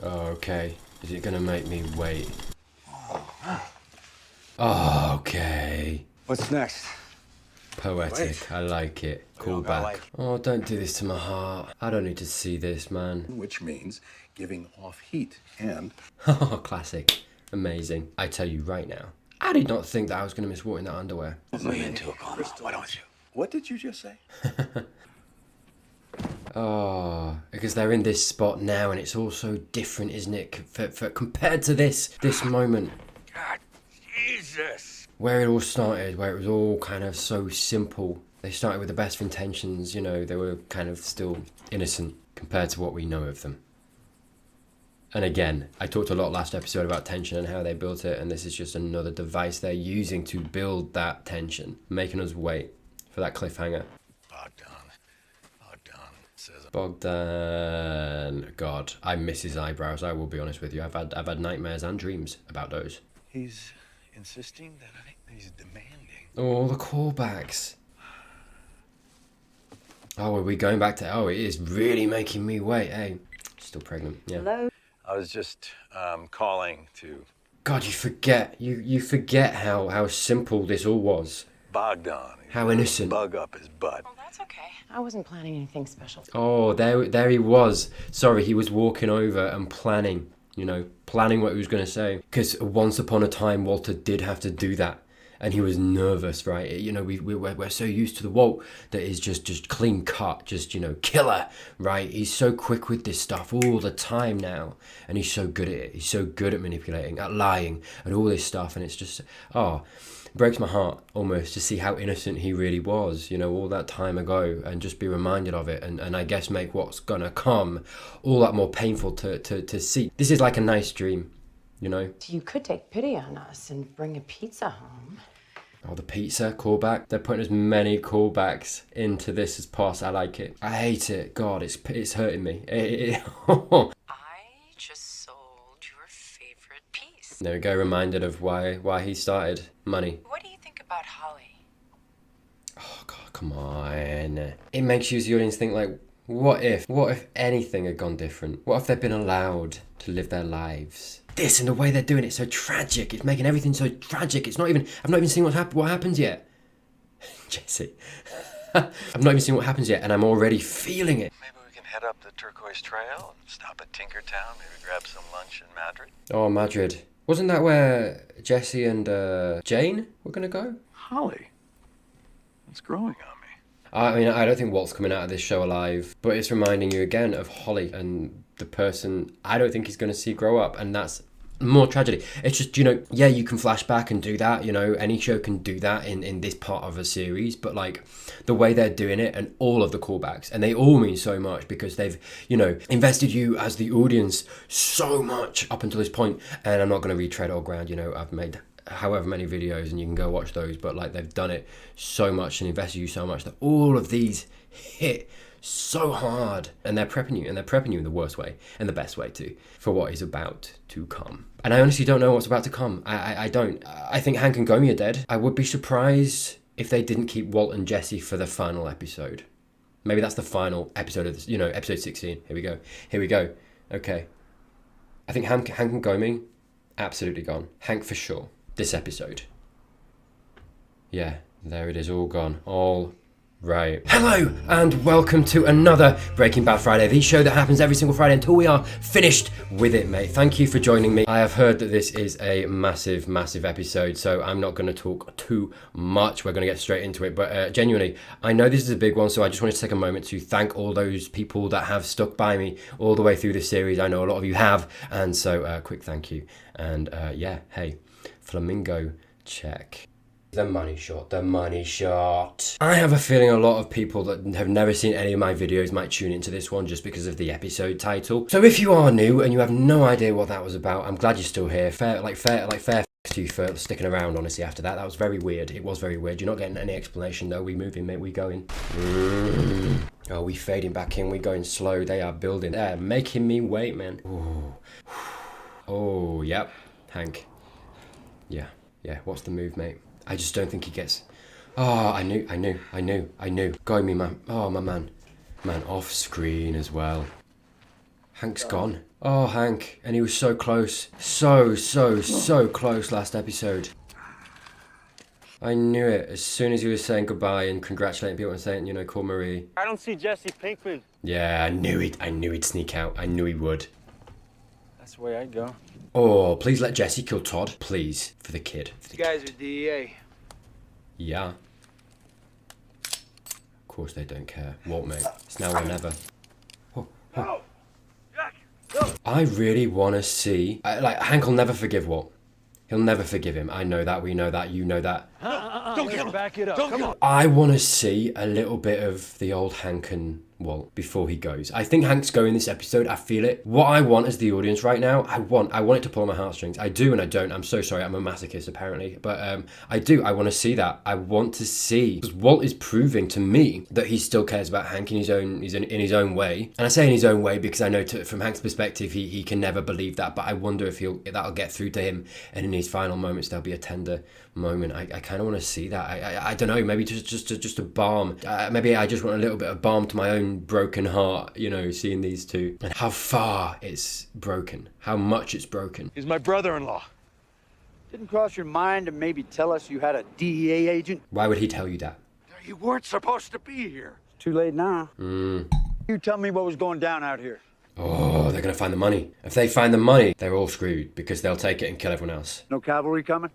Oh, okay. Is it gonna make me wait? Oh, okay. What's next? Poetic. Wait. I like it. Cool don't gotta back. like- Oh, don't do this to my heart. I don't need to see this, man. Which means giving off heat and... Oh, classic. Amazing. I tell you right now, I did not think that I was gonna miss water in that underwear. Me into a coma. Why don't you? What did you just say? Oh, because they're in this spot now, and it's all so different, isn't it? For compared to this moment. God, Jesus. Where it all started, where it was all kind of so simple. They started with the best of intentions, you know, they were kind of still innocent compared to what we know of them. And again, I talked a lot last episode about tension and how they built it, and this is just another device they're using to build that tension, making us wait for that cliffhanger. Bogdan, God, I miss his eyebrows. I will be honest with you. I've had nightmares and dreams about those. He's insisting that he's demanding. Oh, the callbacks. Oh, are we going back to? Oh, it is really making me wait. Hey, still pregnant. Yeah. Hello? I was just calling to... God, you forget. You forget how simple this all was. Bogdan. How innocent. Bug up his butt. Oh, that's okay. I wasn't planning anything special. Oh, there he was. Sorry, he was walking over and planning. You know, planning what he was going to say. Because once upon a time, Walter did have to do that. And he was nervous, right? You know, we're so used to the Walt that is just clean cut, just, you know, killer, right? He's so quick with this stuff all the time now. And he's so good at it. He's so good at manipulating, at lying, and all this stuff. And it's just, oh, it breaks my heart almost to see how innocent he really was, you know, all that time ago, and just be reminded of it. And I guess make what's going to come all that more painful to see. This is like a nice dream. You know? You could take pity on us and bring a pizza home. Oh, the pizza callback. They're putting as many callbacks into this as possible. I like it. I hate it. God, it's hurting me. I just sold your favorite piece. There we go, reminded of why he started. Money. What do you think about Holly? Oh, God, come on. It makes you as the audience think, like, what if anything had gone different? What if they'd been allowed to live their lives? This and the way they're doing it so tragic. It's making everything so tragic. I've not even seen what happens yet. Jesse. I've not even seen what happens yet, and I'm already feeling it. Maybe we can head up the Turquoise Trail and stop at Tinkertown, maybe grab some lunch in Madrid. Oh, Madrid. Wasn't that where Jesse and Jane were going to go? Holly, it's growing on me. I mean, I don't think Walt's coming out of this show alive, but it's reminding you again of Holly and the person I don't think he's going to see grow up, and that's more tragedy. It's just, you know, yeah, you can flash back and do that, you know, any show can do that in this part of a series, but like the way they're doing it and all of the callbacks, and they all mean so much because they've, you know, invested you as the audience so much up until this point. And I'm not going to retread old ground, you know, I've made however many videos and you can go watch those, but like they've done it so much and invested you so much that all of these hit so hard, and they're prepping you in the worst way and the best way too for what is about to come. And I honestly don't know what's about to come. I don't. I think Hank and Gomi are dead. I would be surprised if they didn't keep Walt and Jesse for the final episode. Maybe that's the final episode of this, you know, episode 16. Here we go. Okay, I think Hank and Gomi absolutely gone. Hank for sure this episode. Yeah, there it is, all gone, all right. Hello and welcome to another Breaking Bad Friday, the show that happens every single Friday until we are finished with it, mate. Thank you for joining me. I have heard that this is a massive episode, so I'm not going to talk too much. We're going to get straight into it, but genuinely, I know this is a big one, so I just wanted to take a moment to thank all those people that have stuck by me all the way through this series. I know a lot of you have, and so quick thank you. And yeah, hey, Flamingo, check. The money shot. I have a feeling a lot of people that have never seen any of my videos might tune into this one just because of the episode title. So if you are new and you have no idea what that was about, I'm glad you're still here. Fair to you for sticking around, honestly, after that. That was very weird. It was very weird. You're not getting any explanation though. We moving, mate. We going. Oh, we fading back in. We going slow. They are building. They're making me wait, man. Ooh. Oh, yep. Hank. Yeah. What's the move, mate? I just don't think he gets... Oh, I knew. Gomi, man. Oh, my man. Man, off screen as well. Hank's gone. Oh, Hank. And he was so close. So close last episode. I knew it. As soon as he was saying goodbye and congratulating people and saying, you know, call Marie. I don't see Jesse Pinkman. Yeah, I knew he'd sneak out. I knew he would. That's the way I'd go. Oh, please let Jesse kill Todd. Please. For the kid. For the These guys are DEA. Yeah. Of course they don't care. Walt, mate. It's now or never. Oh, oh. I really want to see... like, Hank will never forgive Walt. He'll never forgive him. I know that. We know that. You know that. Don't kill him. Back it up. Come on. I want to see a little bit of the old Hank and Walt before he goes. I think Hank's going this episode. I feel it. What I want as the audience right now, I want it to pull on my heartstrings. I do and I don't. I'm so sorry. I'm a masochist apparently. But I do. I want to see that. I want to see. Because Walt is proving to me that he still cares about Hank in his own way. And I say in his own way because I know from Hank's perspective, he can never believe that. But I wonder if that'll get through to him. And in his final moments, there'll be a tender moment. I kind of want to see that. I don't know. Maybe just a balm. Maybe I just want a little bit of balm to my own broken heart, you know, seeing these two and how far it's broken, how much it's broken. He's my brother-in-law. Didn't cross your mind to maybe tell us you had a DEA agent? Why would he tell you that? You weren't supposed to be here. It's too late now. You tell me what was going down out here. Oh, they're gonna find the money. If they find the money, they're all screwed because they'll take it and kill everyone else. No cavalry coming?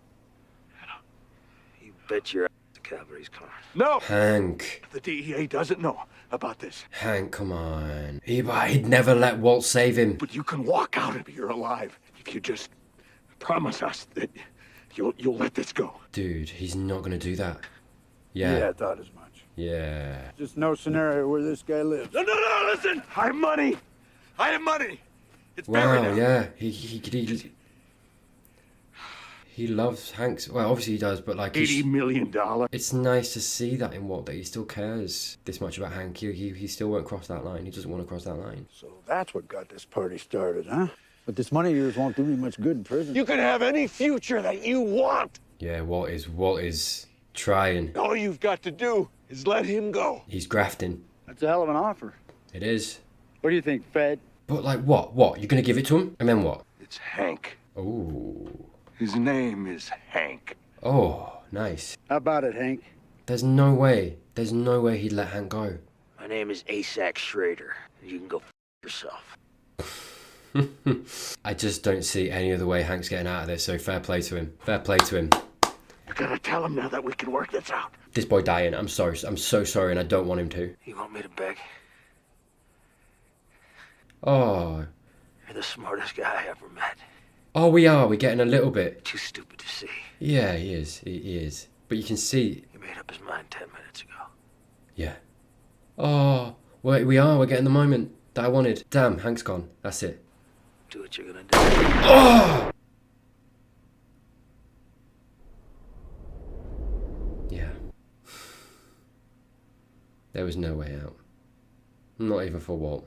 You bet your ass the cavalry's coming. No! Hank. The DEA doesn't know about this. Hank, come on. He'd never let Walt save him. But you can walk out of here alive if you just promise us that you'll let this go. Dude, he's not gonna do that. Yeah, I Yeah. thought as much. Yeah. Just no scenario where this guy lives. No, listen! I have money! I have money! It's buried Wow, now. yeah. He loves Hank's. Well, obviously he does, but like $80 million. it's nice to see that in Walt, that he still cares this much about Hank. He still won't cross that line. He doesn't want to cross that line. So that's what got this party started, huh? But this money of yours won't do me much good in prison. You can have any future that you want. Yeah, Walt is trying. All you've got to do is let him go. He's grafting. That's a hell of an offer. It is. What do you think, Fed? But like what? What? You're gonna give it to him? And then what? It's Hank. Ooh. His name is Hank. Oh, nice. How about it, Hank? There's no way he'd let Hank go. My name is Asac Schrader. You can go yourself. I just don't see any other way Hank's getting out of this, so fair play to him. Fair play to him. You gotta tell him now that we can work this out. This boy dying, I'm sorry. I'm so sorry and I don't want him to. You want me to beg? Oh. You're the smartest guy I ever met. Oh, we're getting a little bit. Too stupid to see. Yeah, he is. But you can see, He made up his mind 10 minutes ago. yeah. Oh, we're getting the moment that I wanted. Damn, Hank's gone. That's it. Do what you're gonna do. Yeah. There was no way out. Not even for Walt.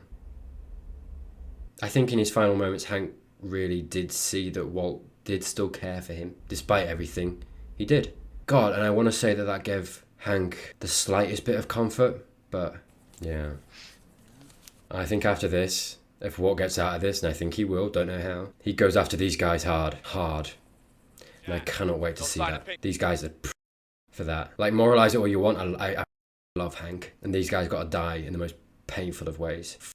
I think in his final moments, Hank really did see that Walt did still care for him, despite everything. He did. God, and I want to say that gave Hank the slightest bit of comfort, but yeah. I think after this, if Walt gets out of this, and I think he will, don't know how, he goes after these guys hard. And I cannot wait to see that. These guys are for that. Like, moralize it all you want, I love Hank, and these guys got to die in the most painful of ways. F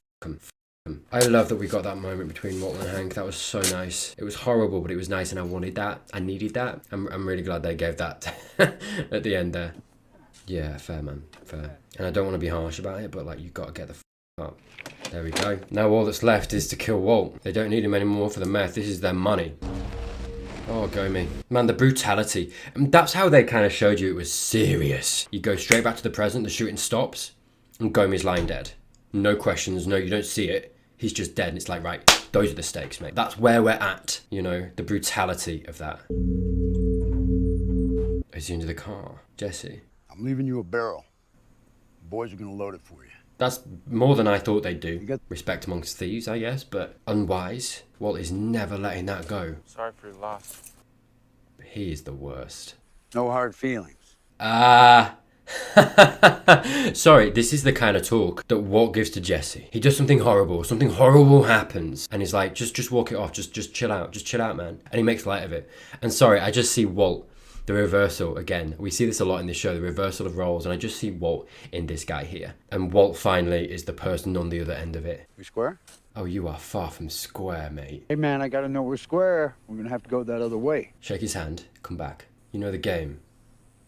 them. I love that we got that moment between Walt and Hank. That was so nice. It was horrible, but it was nice, and I wanted that. I needed that. I'm really glad they gave that at the end there. Yeah, fair, man. Fair. And I don't want to be harsh about it, but like, you got to get the up. There we go. Now all that's left is to kill Walt. They don't need him anymore for the meth. This is their money. Oh, go me. Man, the brutality. And that's how they kind of showed you it was serious. You go straight back to the present, the shooting stops, and Gomez lying dead. No questions, no, you don't see it. He's just dead, and it's like, right, those are the stakes, mate. That's where we're at, you know, the brutality of that. Is he into the car? Jesse. I'm leaving you a barrel. The boys are gonna load it for you. That's more than I thought they'd do. Respect amongst thieves, I guess, but unwise. Walt is never letting that go. Sorry for your loss. He is the worst. No hard feelings. Ah, Sorry, this is the kind of talk that Walt gives to Jesse. He does something horrible happens, and he's like, just walk it off, just chill out, man. And he makes light of it. And sorry, I just see Walt, the reversal again. We see this a lot in this show, the reversal of roles, and I just see Walt in this guy here. And Walt finally is the person on the other end of it. We square? Oh, you are far from square, mate. Hey, man, I gotta know we're square. We're gonna have to go that other way. Shake his hand, come back. You know the game.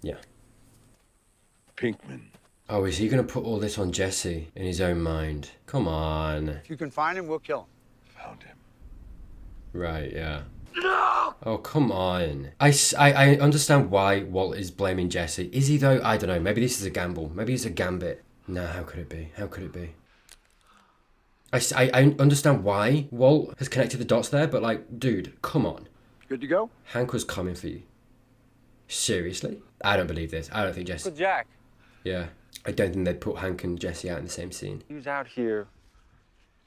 Yeah. Pinkman. Oh, is he going to put all this on Jesse in his own mind? Come on. If you can find him, we'll kill him. Found him. Right, yeah. No! Oh, come on. I understand why Walt is blaming Jesse. Is he, though? I don't know. Maybe this is a gamble. Maybe it's a gambit. No, how could it be? How could it be? I understand why Walt has connected the dots there, but, like, dude, come on. Good to go? Hank was coming for you. Seriously? I don't believe this. I don't think Jesse... Uncle Jack. Yeah. I don't think they'd put Hank and Jesse out in the same scene. He was out here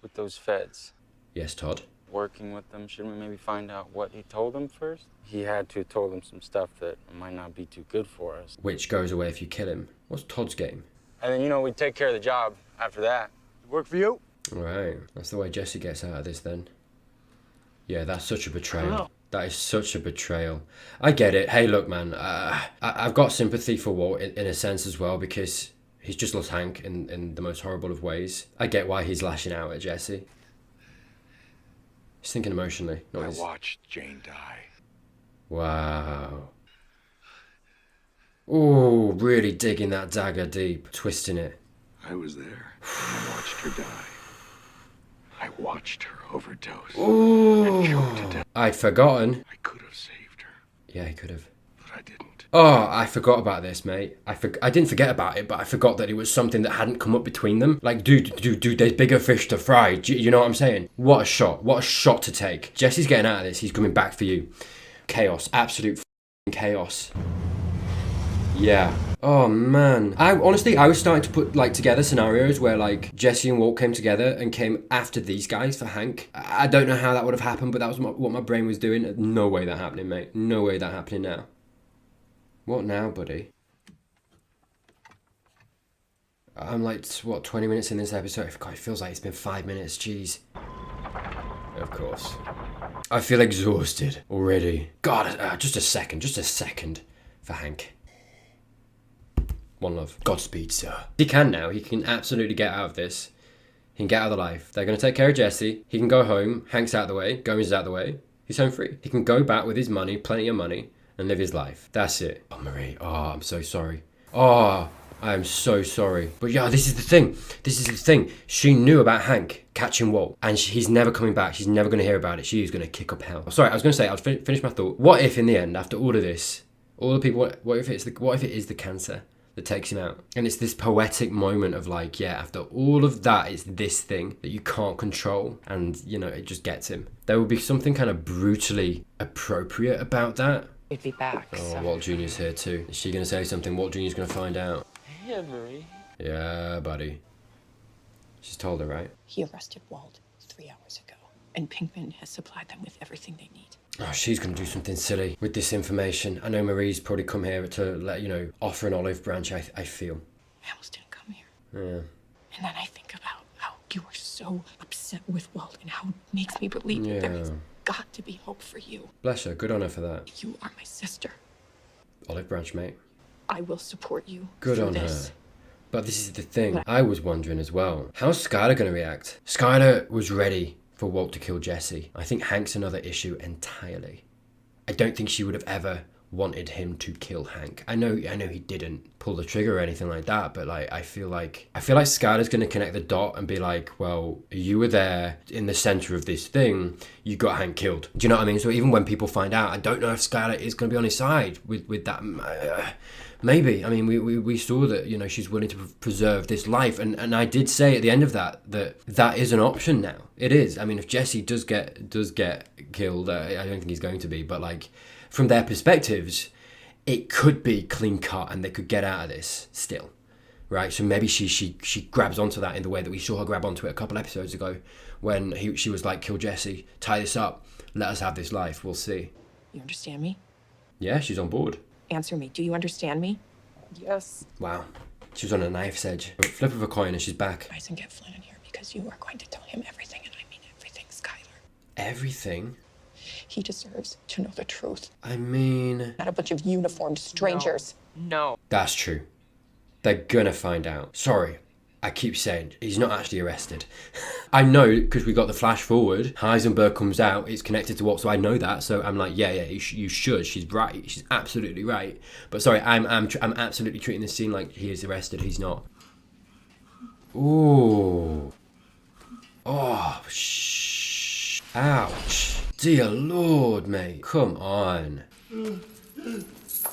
with those feds. Yes, Todd? Working with them. Shouldn't we maybe find out what he told them first? He had to have told them some stuff that might not be too good for us. Which goes away if you kill him. What's Todd's game? And then, you know, we'd take care of the job after that. Work for you? Right. That's the way Jesse gets out of this then. Yeah, that's such a betrayal. That is such a betrayal. I get it. Hey, look, man. I've got sympathy for Walt in a sense as well because he's just lost Hank in the most horrible of ways. I get why he's lashing out at Jesse. He's thinking emotionally. I watched Jane die. Wow. Ooh, really digging that dagger deep, twisting it. I was there. I watched her die. I watched her overdose. Ooh. And choke to death. I'd forgotten. I could have saved her, Yeah, he could have. but I didn't. Oh, I forgot about this, mate. I didn't forget about it, but I forgot that it was something that hadn't come up between them. Like, dude, there's bigger fish to fry. You know what I'm saying? What a shot to take. Jesse's getting out of this. He's coming back for you. Chaos, absolute chaos. Yeah. Oh man. I was starting to put like together scenarios where like Jesse and Walt came together and came after these guys for Hank. I don't know how that would have happened, but that was what my brain was doing. No way that happening, mate. No way that happening now. What now, buddy? I'm like, what, 20 minutes in this episode? God, it feels like it's been 5 minutes, jeez. Of course. I feel exhausted already. God, just a second for Hank. One love. Godspeed, sir. He can now. He can absolutely get out of this. He can get out of the life. They're going to take care of Jesse. He can go home. Hank's out of the way. Gomez is out of the way. He's home free. He can go back with his money, plenty of money, and live his life. That's it. Oh, Marie. Oh, I'm so sorry. Oh, I am so sorry. But yeah, this is the thing. She knew about Hank catching Walt, and he's never coming back. She's never going to hear about it. She's going to kick up hell. Sorry, I was going to say, I'll finish my thought. What if in the end, after all of this, all the people, what if it is the cancer that takes him out? And it's this poetic moment of like, yeah, after all of that, it's this thing that you can't control, and you know, it just gets him. There would be something kind of brutally appropriate about that. We'd be back. Oh, So. Walt Jr.'s here too. Is she going to say something? Walt Jr.'s going to find out. Yeah, Marie. Yeah, buddy. She's told her, right? He arrested Walt 3 hours ago, and Pinkman has supplied them with everything they need. Oh, she's going to do something silly with this information. I know Marie's probably come here to let, you know, offer an olive branch, I feel. I almost didn't come here. Yeah. And then I think about how you were so upset with Walt and how it makes me believe that there has got to be hope for you. Bless her. Good on her for that. You are my sister. Olive branch, mate. I will support you. Good through on this. her. But this is the thing. I was wondering as well. How's Skylar going to react? Skylar was ready for Walt to kill Jesse. I think Hank's another issue entirely. I don't think she would have ever wanted him to kill Hank. I know he didn't pull the trigger or anything like that, but like I feel like Skylar's going to connect the dot and be like, well, you were there in the center of this thing, you got Hank killed. Do you know what I mean? So even when people find out, I don't know if Skylar is going to be on his side with that. Maybe. I mean, we saw that, you know, she's willing to preserve this life, and I did say at the end of that is an option now. It is. I mean, if Jesse does get killed, I don't think he's going to be, but like from their perspectives, it could be clean cut and they could get out of this still, right? So maybe she grabs onto that in the way that we saw her grab onto it a couple episodes ago when she was like, kill Jesse, tie this up, let us have this life. We'll see. You understand me? Yeah, she's on board. Answer me. Do you understand me? Yes. Wow. She was on a knife's edge. Flip of a coin and she's back. Guys, and get Flynn in here because you are going to tell him everything, and I mean everything, Skylar. Everything? He deserves to know the truth. I mean... Not a bunch of uniformed strangers. No. That's true. They're gonna find out. Sorry. I keep saying he's not actually arrested. I know because we got the flash forward. Heisenberg comes out. It's connected to Walt, so I know that. So I'm like, yeah, you should. She's right. She's absolutely right. But sorry, I'm absolutely treating this scene like he is arrested. He's not. Ooh. Oh, shh. Ouch. Dear Lord, mate. Come on.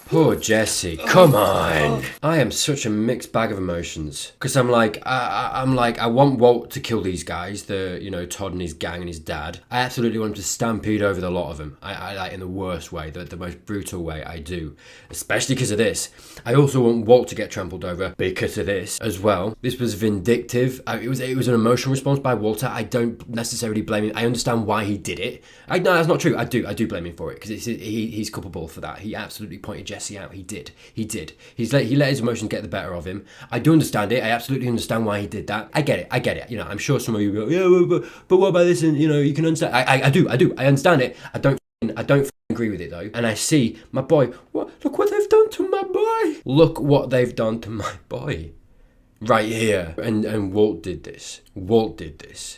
Poor Jesse, come on. I am such a mixed bag of emotions. Because I'm like, I want Walt to kill these guys, Todd and his gang and his dad. I absolutely want him to stampede over the lot of them. I like in the worst way, the most brutal way, I do. Especially because of this. I also want Walt to get trampled over because of this as well. This was vindictive. It was an emotional response by Walter. I don't necessarily blame him. I understand why he did it. No, that's not true. I do blame him for it because he's culpable for that. He absolutely pointed Jesse out. He did. He let his emotions get the better of him. I do understand it. I absolutely understand why he did that. I get it. I'm sure some of you go, yeah, but what about this? And you can understand. I do. I understand it. I don't agree with it though. And I see my boy. Look what they've done to my boy. Look what they've done to my boy. Right here. And Walt did this.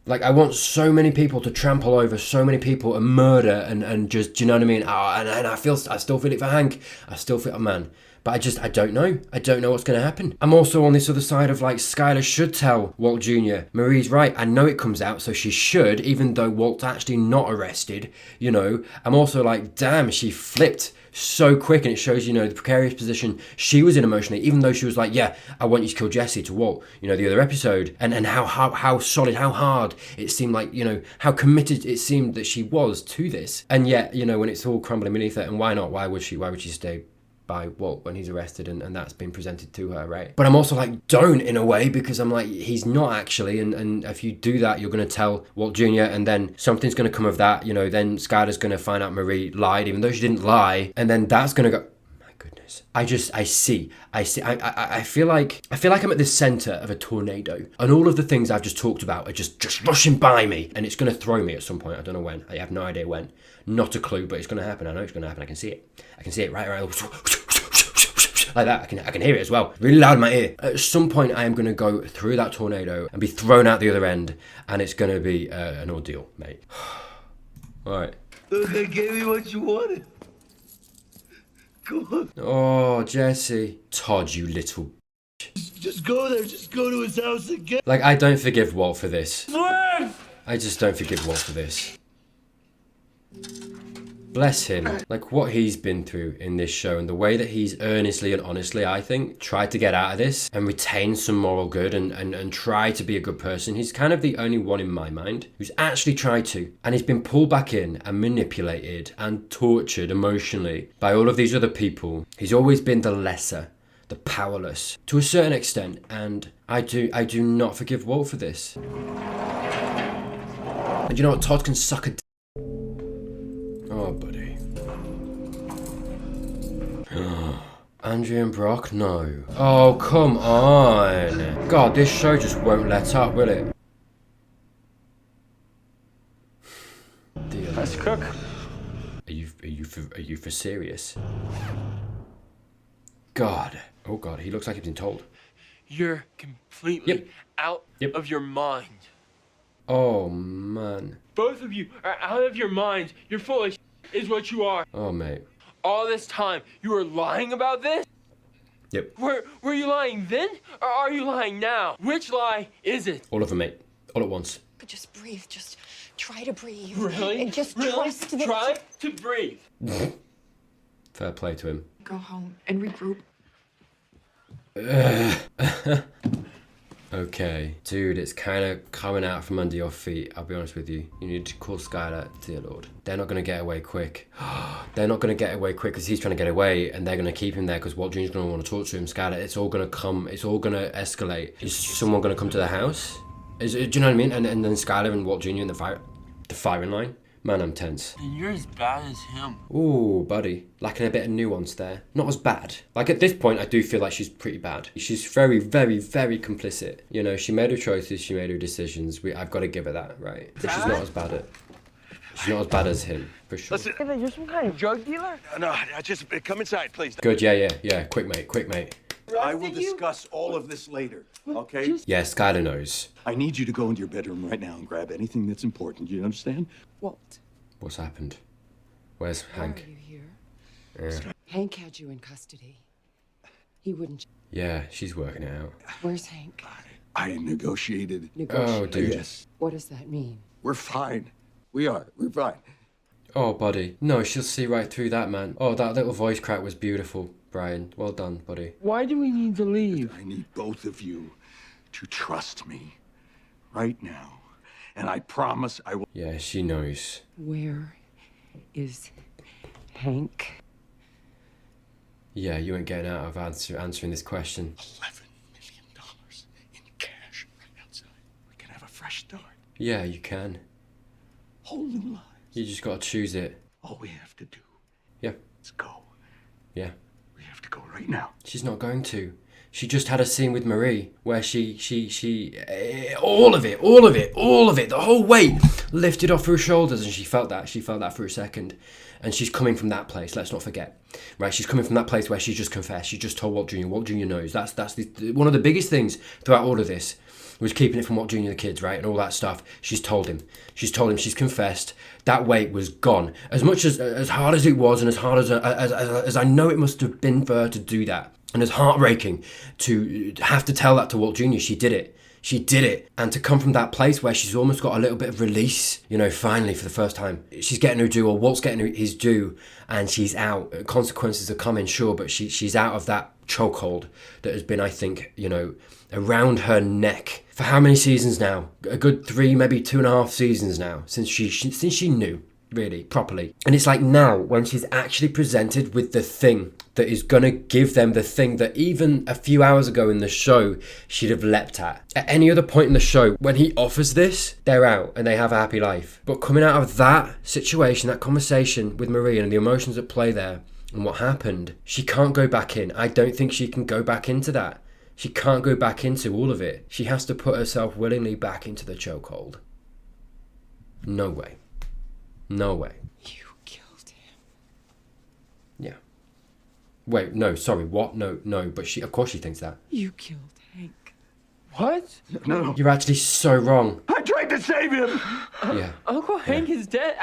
Like, I want so many people to trample over so many people and murder and just, do you know what I mean? And I still feel it for Hank. I still feel, man. But I don't know. I don't know what's going to happen. I'm also on this other side of like, Skylar should tell Walt Jr. Marie's right. I know it comes out, so she should, even though Walt's actually not arrested, I'm also like, damn, she flipped so quick, and it shows, the precarious position she was in emotionally, even though she was like, yeah, I want you to kill Jesse to Walt, the other episode, and how solid, how hard it seemed, like, how committed it seemed that she was to this. And yet, when it's all crumbling beneath it, and why not? Why would she stay by Walt when he's arrested, and that's been presented to her, right? But I'm also like, don't, in a way, because I'm like, he's not actually, and if you do that, you're going to tell Walt Jr., and then something's going to come of that, then Skylar's going to find out Marie lied, even though she didn't lie, and then that's going to go, my goodness. I feel like I'm at the center of a tornado, and all of the things I've just talked about are just rushing by me, and it's going to throw me at some point. I don't know when. I have no idea when. Not a clue, but it's going to happen. I know it's going to happen. I can see it right around. Like that. I can hear it as well. Really loud in my ear. At some point, I am going to go through that tornado and be thrown out the other end, and it's going to be an ordeal, mate. All right. They gave me what you wanted. Come on. Oh, Jesse. Todd, you little... Just go there. Just go to his house again. Like, I don't forgive Walt for this. I just don't forgive Walt for this. Bless him. Like, what he's been through in this show, and the way that he's earnestly and honestly, I think, tried to get out of this and retain some moral good and try to be a good person. He's kind of the only one in my mind who's actually tried to. And he's been pulled back in and manipulated and tortured emotionally by all of these other people. He's always been the lesser, the powerless, to a certain extent. And I do not forgive Walt for this. And you know what? Todd can suck a Oh, buddy. Andrea and Brock? No. Oh, come on. God, this show just won't let up, will it? Let's cook. Are you for serious? God. Oh, God, he looks like he's been told. You're completely out of your mind. Oh, man. Both of you are out of your minds. You're full of is what you are. Oh, mate. All this time, you were lying about this? Yep. Were you lying then, or are you lying now? Which lie is it? All of them, mate. All at once. But just breathe. Just try to breathe. Really? And just really? trust that... Try to breathe. Fair play to him. Go home and regroup. Okay. Dude, it's kind of coming out from under your feet, I'll be honest with you. You need to call Skylar, dear Lord. They're not going to get away quick. They're not going to get away quick because he's trying to get away, and they're going to keep him there because Walt Jr.'s going to want to talk to him. Skylar, it's all going to come, it's all going to escalate. Is someone going to come to the house? Do you know what I mean? And then Skylar and Walt Jr. in the firing line. Man, I'm tense. And you're as bad as him. Ooh, buddy. Lacking a bit of nuance there. Not as bad. Like, at this point, I do feel like she's pretty bad. She's very, very, very complicit. You know, she made her choices, she made her decisions. I've got to give her that, right? But she's not as bad at... She's not as bad as him, for sure. Listen, you're some kind of drug dealer? No, just come inside, please. Good, yeah. Quick, mate. I will discuss all of this later, okay? Yeah, Skylar knows. I need you to go into your bedroom right now and grab anything that's important. You understand? Walt, What's happened? Where's Hank? are you here? Hank had you in custody. He wouldn't. Yeah, she's working it out. Where's Hank? I negotiated. Oh, dude. Yes, What does that mean? we're fine. We're fine. Oh, buddy. No, she'll see right through that, man. Oh, that little voice crack was beautiful, Brian. Well done, buddy. Why do we need to leave? I need both of you to trust me right now. And I promise I will. Yeah, she knows. Where is Hank? Yeah, you ain't getting out of answering this question. $11 million in cash right outside. We can have a fresh start. Yeah, you can. Whole new lives. You just gotta choose it. All we have to do Yeah. is go. Yeah. We have to go right now. She's not going to. She just had a scene with Marie where all of it, the whole weight lifted off her shoulders, and she felt that for a second. And she's coming from that place, let's not forget. Right, she's coming from that place where she just confessed. She just told Walt Jr. Walt Jr. knows. That's one of the biggest things throughout all of this was keeping it from Walt Jr. the kids, right, and all that stuff. She's told him. She's confessed. That weight was gone. As much as hard as it was, and as hard as I know it must have been for her to do that, and as heartbreaking to have to tell that to Walt Jr., she did it. She did it. And to come from that place where she's almost got a little bit of release, you know, finally for the first time, she's getting her due, or Walt's getting his due, and she's out. Consequences are coming, sure, but she's out of that chokehold that has been, I think, you know, around her neck for how many seasons now? A good 3, maybe 2.5 seasons now, since she knew, really, properly. And it's like now, when she's actually presented with the thing that is gonna give them the thing that even a few hours ago in the show she'd have leapt at. At any other point in the show, when he offers this, they're out and they have a happy life. But coming out of that situation, that conversation with Marie and the emotions at play there and what happened, she can't go back in. I don't think she can go back into that. She can't go back into all of it. She has to put herself willingly back into the chokehold. No way. No way. You killed him. Yeah. Wait, no, sorry, what? No, but of course she thinks that. You killed Hank. What? No. You're actually so wrong. I tried to save him. Yeah. Uncle Hank is dead.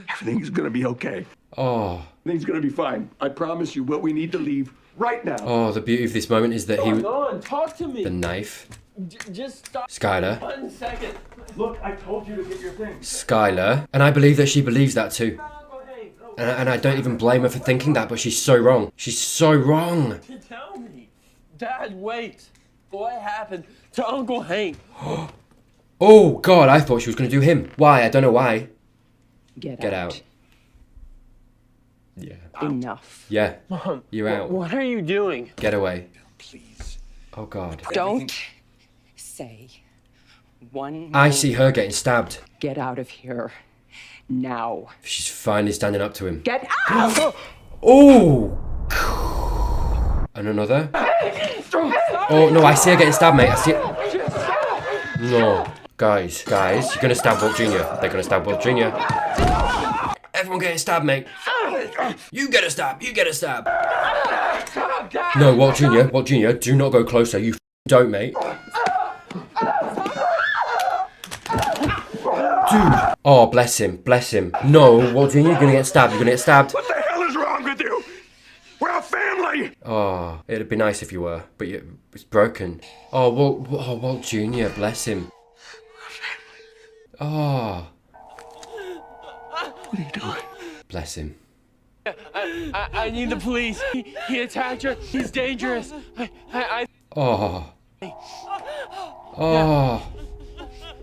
Everything's gonna be okay. Oh. Everything's gonna be fine. I promise you, but we need to leave right now. Oh, the beauty of this moment is that Come on, talk to me. the knife. Just stop. Skylar. 1 second. Look, I told you to get your things. Skylar. And I believe that she believes that too. Uncle Hank, And I don't even blame her for thinking that, but she's so wrong. She's so wrong. tell me. Dad, wait. What happened to Uncle Hank? Oh, God, I thought she was going to do him. Why? I don't know why. Get out. Yeah. Enough. Yeah. Mom, You're out. What are you doing? Get away. Please. Oh, God. Don't say one I more see her getting stabbed. Get out of here. Now. She's finally standing up to him. Get out! Oh! And another? Oh, no, I see her getting stabbed, mate. I see it. No. Guys, you're gonna stab Walt Jr. They're gonna stab Walt Jr. Everyone getting stabbed, mate. You get a stab. No, Walt Jr., do not go closer. You don't, mate. Dude. Oh, bless him. No, Walt Jr., you're gonna get stabbed. What the hell is wrong with you? We're a family. Oh, it'd be nice if you were, but it's broken. Oh, Walt Jr., bless him. Oh. What are you doing? Bless him. I need the police. He attacked her. He's dangerous. Oh.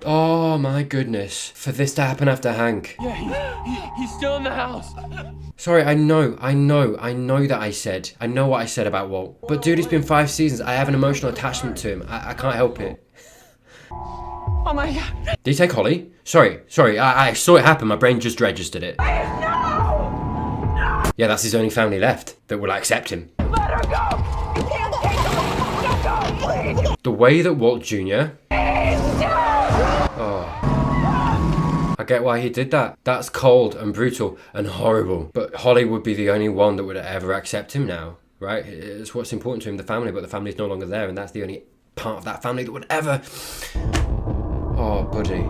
Oh my goodness. For this to happen after Hank. Yeah, he's still in the house. Sorry, I know that I know what I said about Walt. But dude, it's been 5 seasons. I have an emotional attachment to him. I can't help it. Oh my God. Did he take Holly? Sorry, I saw it happen. My brain just registered it. Yeah, that's his only family left that will accept him. Let her go. You can't take her. Let go, please. The way that Walt Jr. Oh. I get why he did that. That's cold and brutal and horrible. But Holly would be the only one that would ever accept him now, right? It's what's important to him, the family, but the family's no longer there, and that's the only part of that family that would ever... Oh, buddy.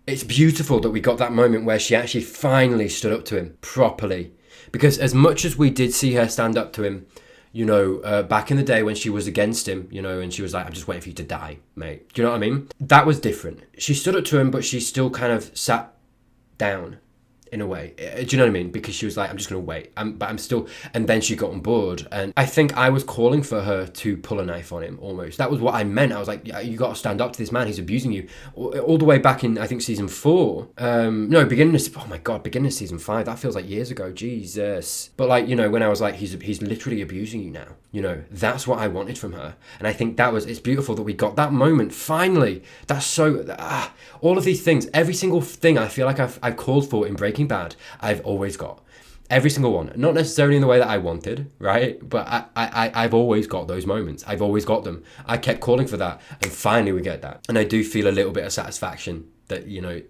It's beautiful that we got that moment where she actually finally stood up to him properly. Because as much as we did see her stand up to him, you know, back in the day when she was against him, you know, and she was like, I'm just waiting for you to die, mate. Do you know what I mean? That was different. She stood up to him, but she still kind of sat down in a way. Do you know what I mean? Because she was like, I'm just going to wait. But I'm still... And then she got on board. And I think I was calling for her to pull a knife on him, almost. That was what I meant. I was like, yeah, you got to stand up to this man. He's abusing you. All the way back in, I think, season 4. No, beginning of season 5. That feels like years ago. Jesus. But like, you know, when I was like, he's literally abusing you now. You know, that's what I wanted from her. And I think it's beautiful that we got that moment. Finally. That's so... all of these things, every single thing I feel like I've called for in Breaking Bad, I've always got. Every single one. Not necessarily in the way that I wanted, right? But I've always got those moments. I've always got them. I kept calling for that, and finally we get that. And I do feel a little bit of satisfaction that, you know,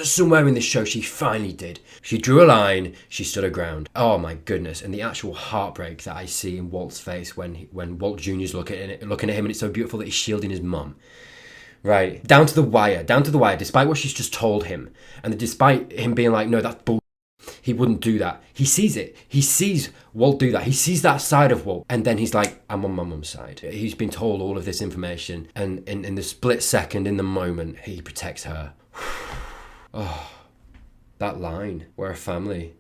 somewhere in this show she finally did. She drew a line, she stood her ground. Oh my goodness. And the actual heartbreak that I see in Walt's face when Walt Jr.'s looking at him, and it's so beautiful that he's shielding his mum. Right, down to the wire, despite what she's just told him. And despite him being like, no, that's bull. He wouldn't do that. He sees it. He sees Walt do that. He sees that side of Walt. And then he's like, I'm on my mum's side. He's been told all of this information. And in the split second, in the moment, he protects her. Oh, that line, we're a family.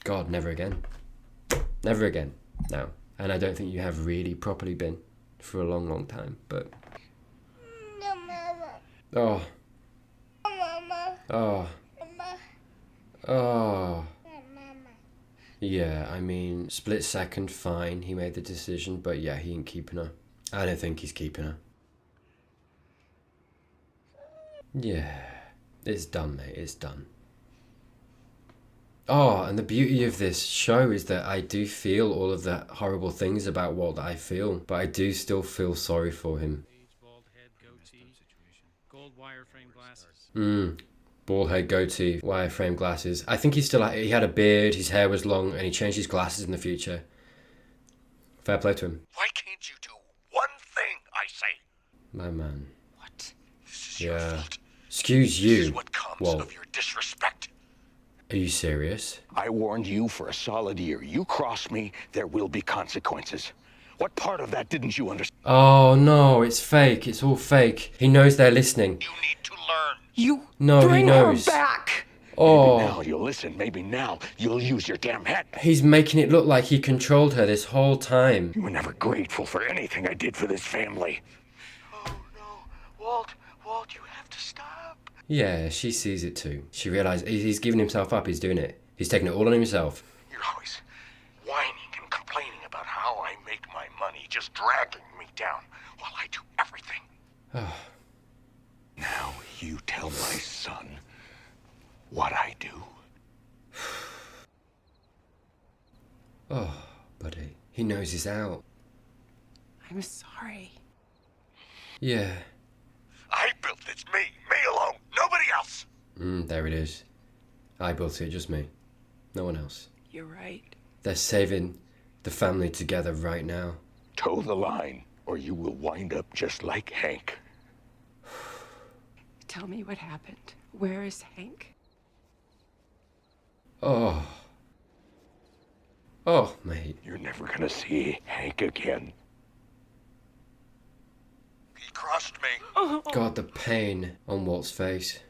God, never again. Never again now. And I don't think you have really properly been for a long, long time, but... Oh. Oh. Oh. Yeah, I mean, split second, fine, he made the decision, but yeah, he ain't keeping her. I don't think he's keeping her. Yeah, it's done, mate, it's done. Oh, and the beauty of this show is that I do feel all of the horrible things about Walt that I feel, but I do still feel sorry for him. Bald head, goatee, wireframe glasses. I think he had a beard, his hair was long, and he changed his glasses in the future. Fair play to him. Why can't you do one thing, I say? My man. What? This is your fault. Excuse you, This is what comes Walt. of your disrespect. Are you serious? I warned you for a solid year. You cross me, there will be consequences. What part of that didn't you understand? Oh no, it's fake. It's all fake. He knows they're listening. You need to learn. You No, he bring knows. her back. Oh. Maybe now you'll listen. Maybe now you'll use your damn head. He's making it look like he controlled her this whole time. You were never grateful for anything I did for this family. Oh no, Walt, you have to stop. Yeah, she sees it too. She realizes he's giving himself up. He's doing it. He's taking it all on himself. You're always whining and complaining about how I make my money, just dragging me down while I do everything. Now you tell my son what I do. Oh, buddy. He knows he's out. I'm sorry. Yeah. I built this, me alone, nobody else. There it is. I built it, just me. No one else. You're right. They're saving the family together right now. Toe the line, or you will wind up just like Hank. Tell me what happened. Where is Hank? Oh. Oh, mate. You're never gonna see Hank again. He crossed me. God, the pain on Walt's face.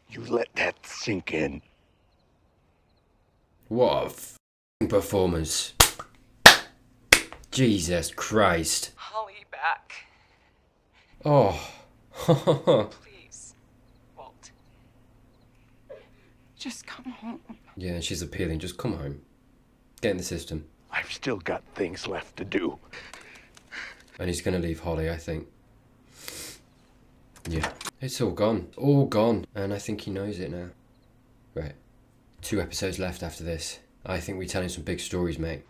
You let that sink in. What a f***ing performance. Jesus Christ. Holly back. Oh. Please, Walt. Just come home. Yeah, and she's appealing. Just come home. Get in the system. I've still got things left to do. And he's going to leave Holly, I think. Yeah. It's all gone. All gone. And I think he knows it now. Right. 2 episodes left after this. I think we're telling some big stories, mate.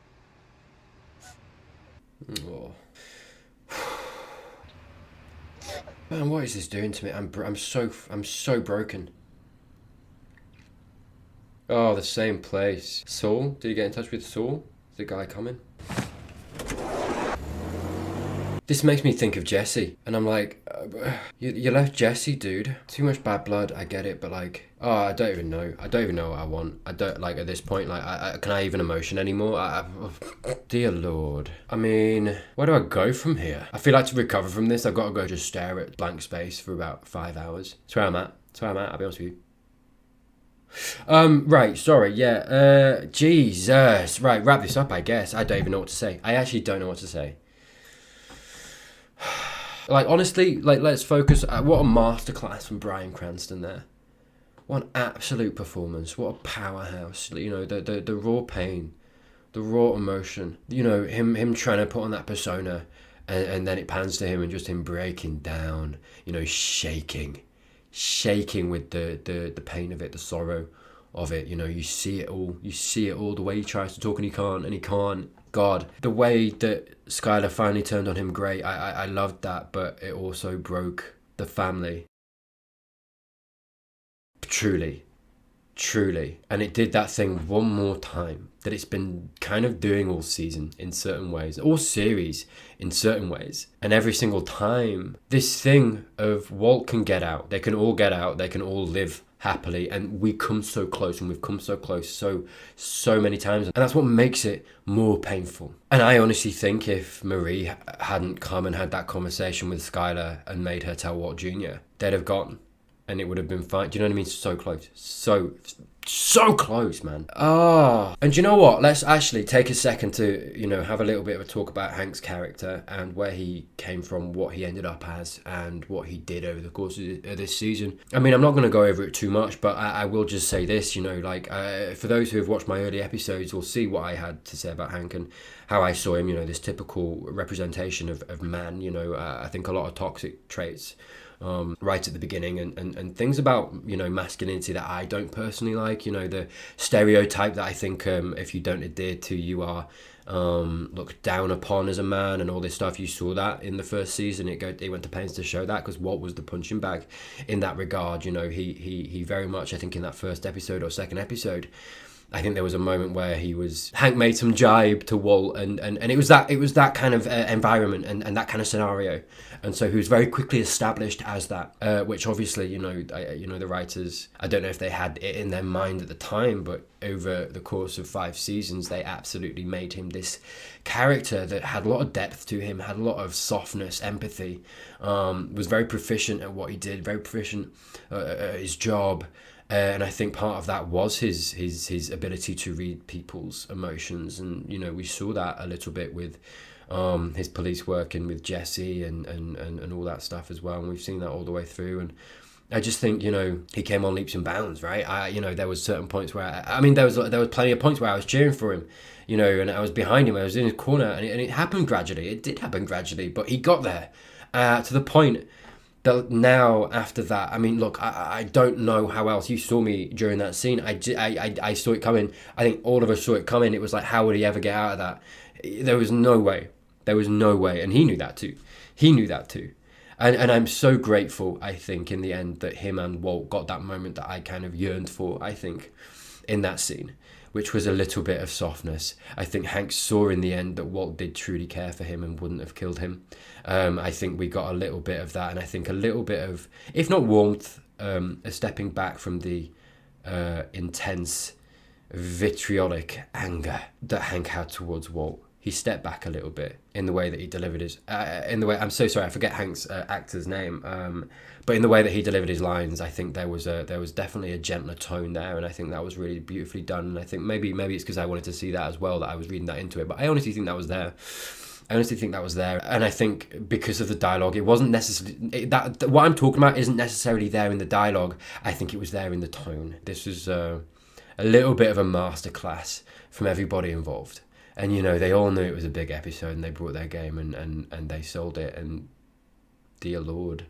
Oh. Man, what is this doing to me? I'm so broken. Oh, the same place. Saul? Did you get in touch with Saul? Is the guy coming? This makes me think of Jesse, and I'm like, you left Jesse, dude. Too much bad blood, I get it, but like, oh, I don't even know what I want. I don't, like, at this point, like, can I even emotion anymore? Dear Lord. I mean, where do I go from here? I feel like to recover from this, I've got to go just stare at blank space for about 5 hours. That's where I'm at, I'll be honest with you. Right, sorry, yeah, Jesus. Right, wrap this up, I guess. I don't even know what to say. I actually don't know what to say. Like, honestly, like, let's focus. What a masterclass from Bryan Cranston there. What an absolute performance. What a powerhouse. You know, the raw pain, the raw emotion. You know, him trying to put on that persona, and then it pans to him and just him breaking down. You know, shaking with the pain of it, the sorrow of it. You know, you see it all. The way he tries to talk and he can't. God, the way that Skylar finally turned on him, great. I loved that, but it also broke the family. Truly. And it did that thing one more time that it's been kind of doing all season in certain ways, all series in certain ways. And every single time, this thing of Walt can get out, they can all get out, they can all live happily, and we come so close, and we've come so close so many times, and that's what makes it more painful. And I honestly think if Marie hadn't come and had that conversation with Skylar and made her tell Walt Jr., they'd have gone and it would have been fine. Do you know what I mean? So close, so close, man. And you know what, let's actually take a second to, you know, have a little bit of a talk about Hank's character and where he came from, what he ended up as, and what he did over the course of this season. I mean, I'm not going to go over it too much, but I will just say this, you know, like, for those who have watched my early episodes will see what I had to say about Hank and how I saw him, you know, this typical representation of man, you know. I think a lot of toxic traits right at the beginning, and things about, you know, masculinity that I don't personally like, you know, the stereotype that I think if you don't adhere to, you are looked down upon as a man, and all this stuff. You saw that in the first season. It went to pains to show that, because Walt was the punching bag in that regard. You know, he very much, I think in that first episode or second episode, I think there was a moment where Hank made some jibe to Walt, and it was that kind of environment and that kind of scenario, and so he was very quickly established as that, which obviously, you know, the writers, I don't know if they had it in their mind at the time, but over the course of 5 seasons, they absolutely made him this character that had a lot of depth to him, had a lot of softness, empathy, was very proficient at what he did, very proficient at his job. And I think part of that was his ability to read people's emotions, and you know, we saw that a little bit with his police work and with Jesse and all that stuff as well, and we've seen that all the way through. And I just think, you know, he came on leaps and bounds, right? You know, there was certain points where there was plenty of points where I was cheering for him, you know, and I was behind him, I was in his corner, and it happened gradually. It did happen gradually, but he got there to the point. Now, after that, I mean, look, I don't know how else. You saw me during that scene. I saw it coming. I think all of us saw it coming. It was like, how would he ever get out of that? There was no way. And he knew that too. And I'm so grateful, I think, in the end, that him and Walt got that moment that I kind of yearned for, I think, in that scene, which was a little bit of softness. I think Hank saw in the end that Walt did truly care for him and wouldn't have killed him. I think we got a little bit of that, and I think a little bit of, if not warmth, a stepping back from the intense, vitriolic anger that Hank had towards Walt. He stepped back a little bit in the way that he delivered his, I'm so sorry, I forget Hank's actor's name, but in the way that he delivered his lines, I think there was definitely a gentler tone there, and I think that was really beautifully done. And I think maybe it's because I wanted to see that as well, that I was reading that into it, but I honestly think that was there. And I think because of the dialogue, it wasn't necessarily that what I'm talking about isn't necessarily there in the dialogue. I think it was there in the tone. This was a little bit of a masterclass from everybody involved. And, you know, they all knew it was a big episode, and they brought their game and they sold it. And dear Lord,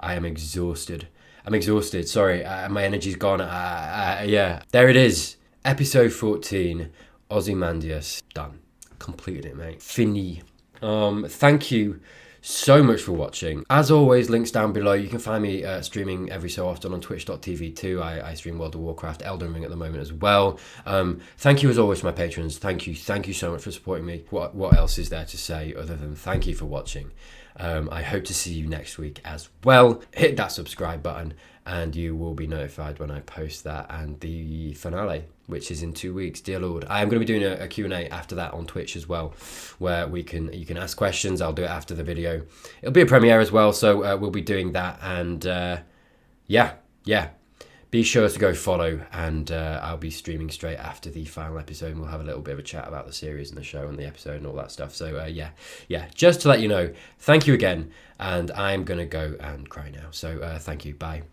I am exhausted. I'm exhausted. Sorry, my energy's gone. Yeah, there it is. Episode 14, Ozymandias. Done. Completed it, mate. Fini. Thank you so much for watching. As always, links down below. You can find me streaming every so often on twitch.tv too. I stream World of Warcraft, Elden Ring at the moment as well. Thank you as always to my patrons. Thank you so much for supporting me. What else is there to say other than thank you for watching? I hope to see you next week as well. Hit that subscribe button and you will be notified when I post that and the finale, which is in 2 weeks. Dear Lord, I am going to be doing a Q&A after that on Twitch as well, where you can ask questions. I'll do it after the video. It'll be a premiere as well, so we'll be doing that. And yeah, be sure to go follow, and I'll be streaming straight after the final episode, and we'll have a little bit of a chat about the series and the show and the episode and all that stuff. So yeah, just to let you know, thank you again, and I'm gonna go and cry now. So thank you. Bye.